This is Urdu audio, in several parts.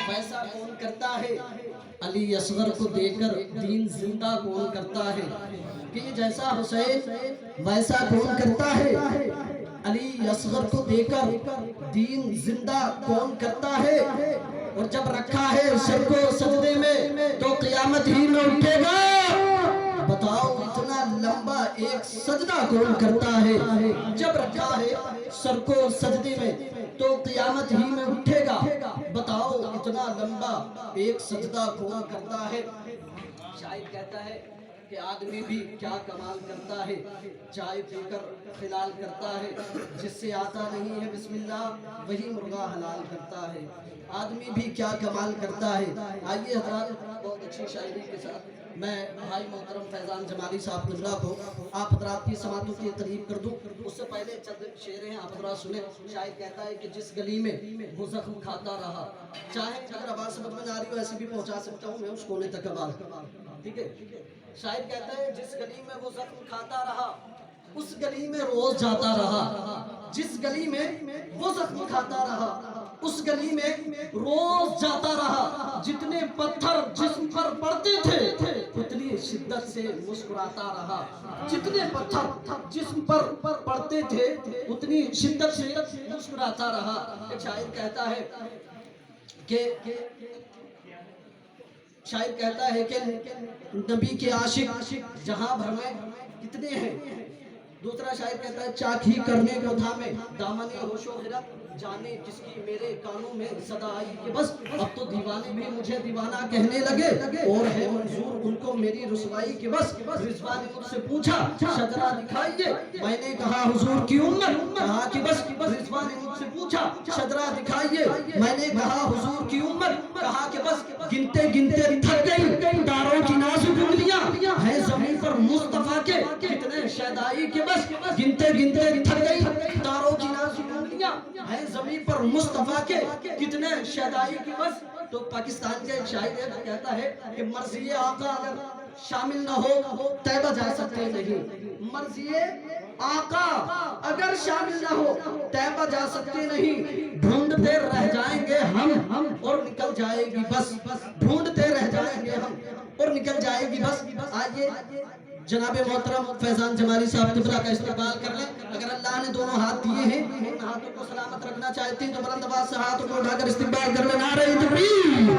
ویسا کون کرتا ہے علی اصغر کو دے کر دین زندہ کون کرتا ہے کہ یہ جیسا حسین ویسا کون کرتا ہے علی اصغر کو دے کر دین زندہ کون کرتا ہے اور جب رکھا ہے سر کو سجدے میں تو قیامت ہی میں اٹھے گا بتاؤ اتنا لمبا ایک سجدہ کون کرتا ہے جب رکھا ہے سر کو سجدے میں تو قیامت ہی میں اٹھے گا بتاؤ اتنا لمبا ایک سجدہ کون کرتا ہے شاید کہتا ہے کہ آدمی بھی کیا کمال کرتا ہے چائے پی کر خلال کرتا ہے جس سے آتا نہیں ہے بسم اللہ وہی مرغا حلال کرتا ہے آدمی بھی کیا کمال کرتا ہے آئیے حضرات بہت اچھی شاعری کے ساتھ میں بھائی محترم فیضان جمالی صاحب قبلہ کو آپ حضرات کی سماعتوں کی تقریب کر دوں اس سے پہلے چند شعر ہیں آپ حضرات سنیں شاید کہتا ہے کہ جس گلی میں وہ زخم کھاتا رہا چاہے اگر آواز سمجھ میں نہ آ رہی ہو ایسی بھی پہنچا سکتا ہوں میں اس کونے تک آواز ٹھیک ہے شاید کہتا ہے جس گلی میں وہ زخم کھاتا رہا اس گلی میں روز جاتا رہا جس گلی میں وہ زخم کھاتا رہا اس گلی میں روز جاتا رہا جتنے پتھر جسم پر پڑتے تھے اتنی شدت سے مسکراتا رہا جتنے پتھر جسم پر پڑتے تھے اتنی شدت سے مسکراتا رہا ایک شاعر کہتا ہے کہ شاعر کہتا ہے کہ نبی کے عاشق جہاں بھر میں کتنے ہیں دوسرا شاعر کہتا ہے چاکی کرنے کو تھامے دامن ہوش و غیرت جانے جس کی میرے کانوں میں صدا آئی کہ بس اب تو دیوانے بھی مجھے دیوانہ کہنے لگے اور ہے منظور ان کو میری رسوائی کہ بس رضوان نے مجھ سے پوچھا شجرہ دکھائیے میں نے کہا حضور کی امت کہا کہ بس رضوان نے مجھ سے پوچھا شجرہ دکھائیے میں نے کہا حضور کی امت کہا کہ بس گنتے گنتے تھک گئی تاروں کی نازک انگلیاں ہیں زمین پر مصطفیٰ کے کتنے شیدائی کہ بس گنتے گنتے تھک گئی تاروں کی نازک انگلیاں ہیں زمین پر مصطفیٰ کے کتنے شیدائی کی بس تو پاکستان کا ایک شاعر ہے کہتا ہے کہ مرضی آقا اگر شامل نہ ہو طیبہ جا سکتے نہیں مرضی آقا اگر شامل نہ ہو طیبہ جا سکتے نہیں ڈھونڈتے رہ جائیں گے ہم اور نکل جائے گی بس ڈھونڈتے رہ جائیں گے ہم اور نکل جائے گی بس آئیے جناب محترم فیضان جمالی صاحب قبلہ کا استقبال کر لیں اگر اللہ نے دونوں ہاتھ دیے ہیں ان ہاتھوں کو سلامت رکھنا چاہتے ہیں تو بلند آواز سے ہاتھوں کو اٹھا کر استقبال کر لیں نعرہ تکبیر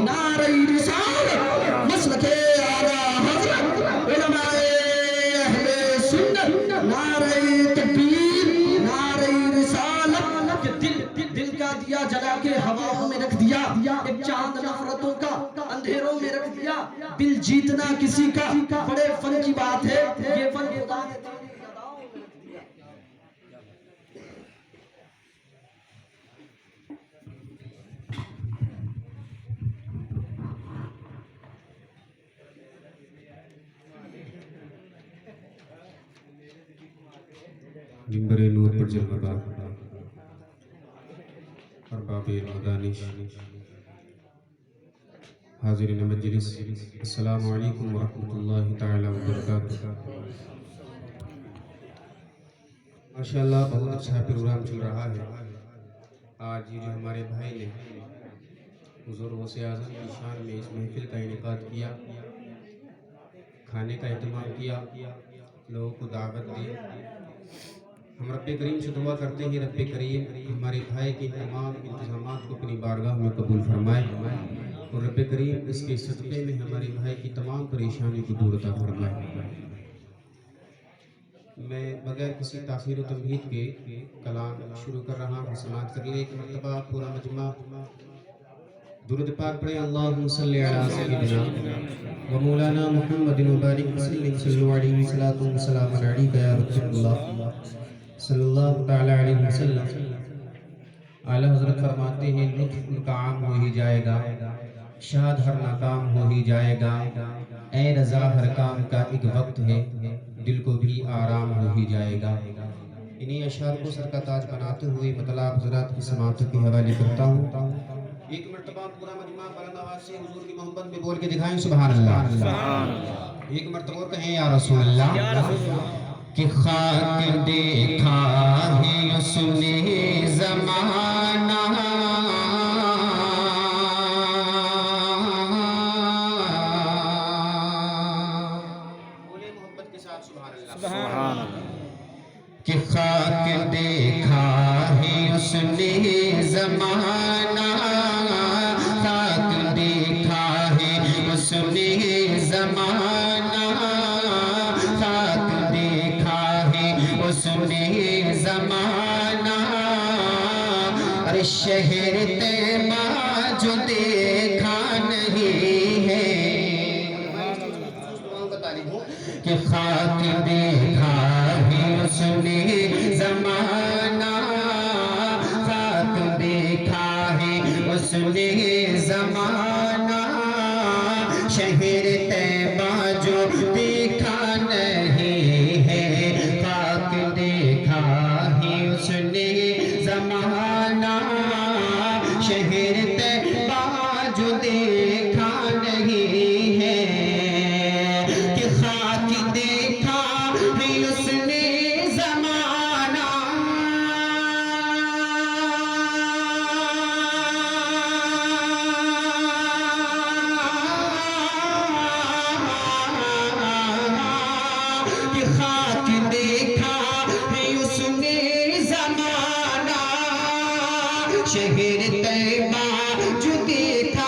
نعرہ رسالت مسلک اعلیٰ حضرت علماء اہل سنت نعرہ تکبیر نعرہ رسالت کہ دل کا دیا جلا کے ہواؤں میں رکھ دیا ایک چاند نفرتوں کا اندھیروں میں رکھ دیا دل جیتنا کسی کا بڑے فن کی بات ہے یہ فن خدا نے تیری اداؤں میں رکھ دیا منبر نور پر جلوہ ارباب المدانش حاضرین مجلس السلام علیکم ورحمۃ اللہ تعالی وبرکاتہ ماشاءاللہ بہت اچھا پروگرام چل رہا ہے آج یہ جو ہمارے بھائی نے حضور غوث اعظم کی شان میں اس محفل کا انعقاد کیا کھانے کا اہتمام کیا لوگوں کو دعوت دی ہم رب کریم سے دعا کرتے ہیں رب کریم ہمارے بھائی کے تمام انتظامات کو اپنی بارگاہ میں قبول فرمائے اور رب کریم اس کے صدقے میں ہمارے بھائی کی تمام پریشانی کو دور عطا فرمائے میں بغیر کسی تاخیر و تمہید کے کلام شروع کر رہا ہوں سماعت کر لیں ایک مرتبہ پورا مجمع درود پاک پڑھیں اللہم صلی علی سیدنا و مولانا محمد مبارک وسلم صلی علیہ وسلم وسلام علیکہ یا رسول اللہ صلی اللہ تعالی علیہ وسلم اعلیٰ حضرت فرماتے ہیں لطف ان کا عام ہو ہی جائے گا شاد ہر ناکام ہو ہی جائے گا اے رضا ہر کام کا ایک وقت ہے دل کو بھی آرام ہو ہی جائے گا انہی اشعار کو سر کا تاج بناتے ہوئے مطلب حضرات کی سماعتوں کے حوالے کرتا ہوں ایک مرتبہ پورا مجمع بلند آواز سے حضور کی محبت میں بول کے دکھائیں سبحان اللہ ایک مرتبہ اور کہیں یا رسول اللہ کہ خاک دیکھا ہے اس نے زمانہ زمانہ شہر طیبہ جو دیکھا نہیں ہے خاک دیکھا ہی اس نے زمانہ شہر طیبہ جو دیکھا نہیں ہے کہ خاک دیکھا ہی اس نے زمانہ کہ خاک دیکھا ہے اس نے زمانہ شہر طیبہ جو دیکھا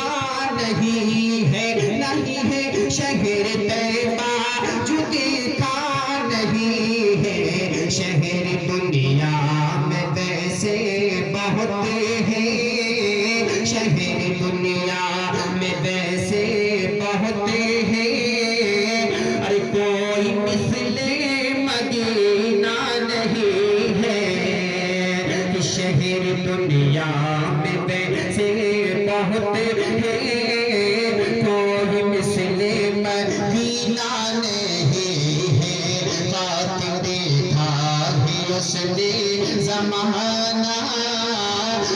نہیں ہے شہر طیبہ جو دیکھا نہیں ہے شہر دنیا میں ویسے بہت ہیں شہر دنیا میں ویسے بہت ہیں اور کوئی مثل مدینہ نہیں ہے کہ شہر دنیا میں ویسے بہت ہیں کوئی مثل مدینہ نہیں ہے خاک دیکھا ہے اس نے زمانہ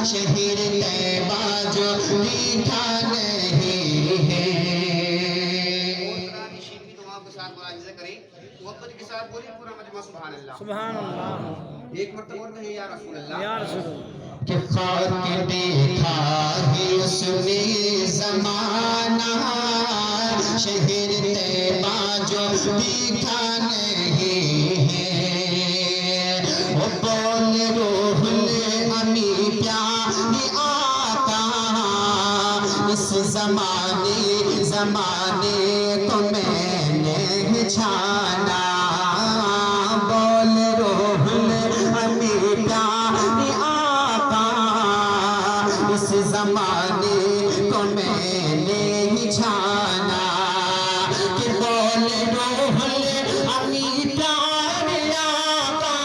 شہر طیبہ جو دیکھا نہیں ہے محبت کے ساتھ بولیے پورا مجمع سبحان اللہ سبحان اللہ ایک مرتبہ اور کہیں یا رسول اللہ یا رسول اللہ کہ خاک دیکھا ہے اس نے زمانہ شہر طیبہ جو دیکھا نہیں ہے وہ بول روح امی پیارے آقا اس زمانے کو میں نے چھانا بول روح امی پیارے آقا اس زمانے کو میں نے چھانا کہ بول روح امی پیارے آقا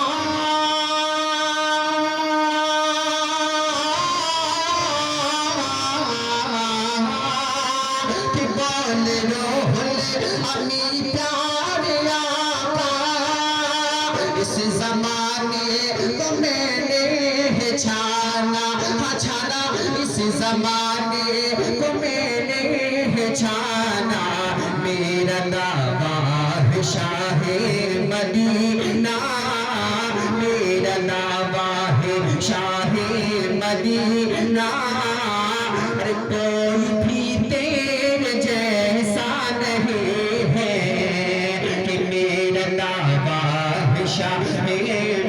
کہ بول روح امی پیارے آقا اس زمانے کو میں نے چھانا اس زمانے کو میں نے چھانا میرا دعویٰ ہے شاہ مدینہ میرا دعویٰ ہے شاہ مدینہ کوئی بھی تیرے جیسا نہیں ہے کہ میرا دعویٰ ہے شاہ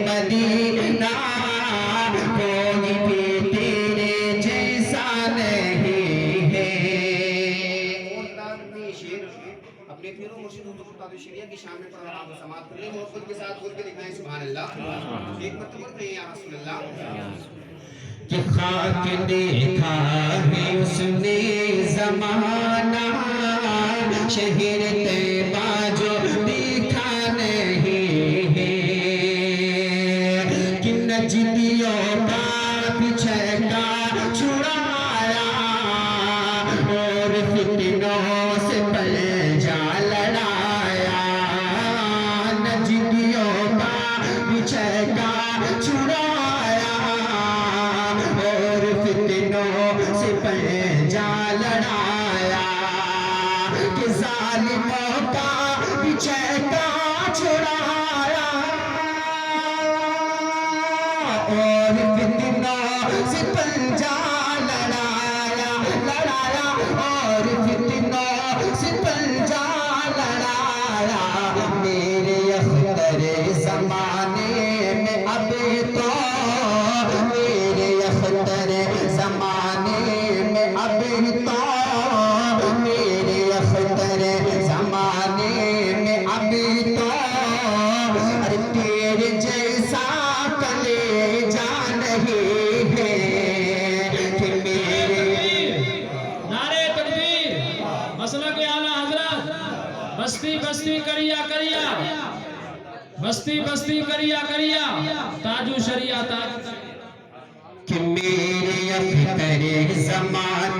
مدینہ کوئی بھی تیرے جیسا نہیں ہے اپنے پیروں مرشد حضور قطب شریعہ کی شان میں پڑھ رہا ہوں سماعت کر لیں محبت کے ساتھ بول کے دکھائیں سبحان اللہ ایک مرتبہ کہیں یا رسول اللہ کہ خاک دیکھا ہے اس نے زمانہ شہر طیبہ جو دیکھا نہیں ہے کہ نجدیوں کا پیچھے کا چھڑایا اور فتنوں سے پنجہ لڑایا نجدیوں کا پیچھے کا چھڑایا اور فتنوں سے پنجہ لڑایا کہ ظالموں کا پیچھے کا چھڑایا اور فتنوں سے پنجہ لڑایا اور فتنوں سے پنجہ لڑایا میرے اختر زمانے میں اب تو میرے اختر زمانے میں اب تو میرے اختر زمانے میں اب تو ارے تیرے جیسا کلیجہ نہیں ہے کہ میرے نعرے تکبیر مسلک اعلیٰ حضرت بستی بستی کریا بستی بستی کریا تاجو شریعت کہ میرے اختر زمانے